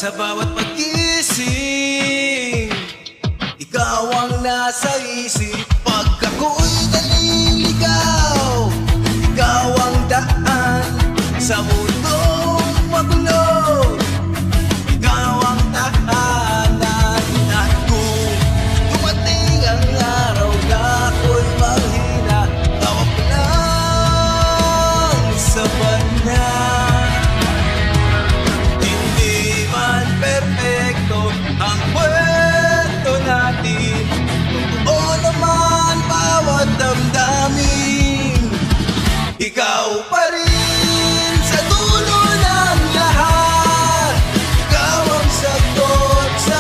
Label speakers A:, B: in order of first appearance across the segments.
A: Sa bawat pag-isip, ikaw ang nasa isip. Pag ako'y naliligaw, ikaw ang daan sa mundong magulo. Ikaw ang tahanan. At kung dumating ang araw na ako'y mahina, tawag ko lang sa banal. Ang kwento natin, totoo naman bawat damdamin. Ikaw pa rin sa dulo ng lahat. Ikaw ang sagot sa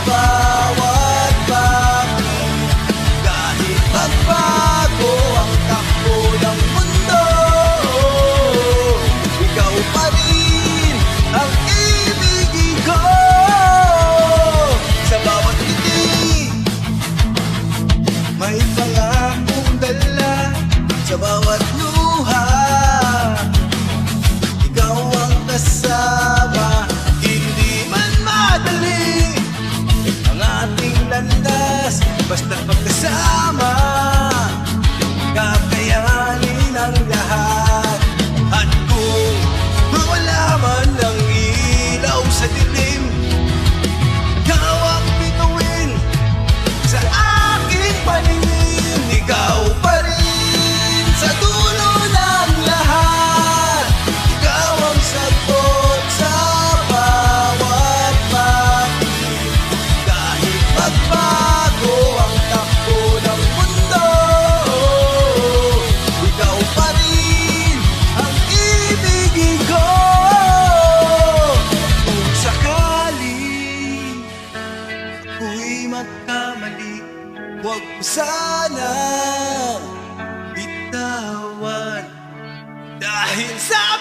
A: bawat bakit. Kahit magbago ang takbo ng mundo, ikaw pa rin ang ibigin ko. May pangakong dala sa bawat luha. Ikaw ang kasama, hindi man madali ang ating landas. Basta't magkasama, kakayanin ang lahat. At kung mawala man ang ilaw sa dilim, ikaw ang bituin sa aking paningin. Ikaw pa rin sa dulo ng lahat. Ikaw ang sagot sa bawat bakit. Kahit magbago ang takbo ng mundo, ikaw pa rin ang ibigin ko. Kung sakaling ako'y magkamali, huwag mo sanang bitawan. Dahil sa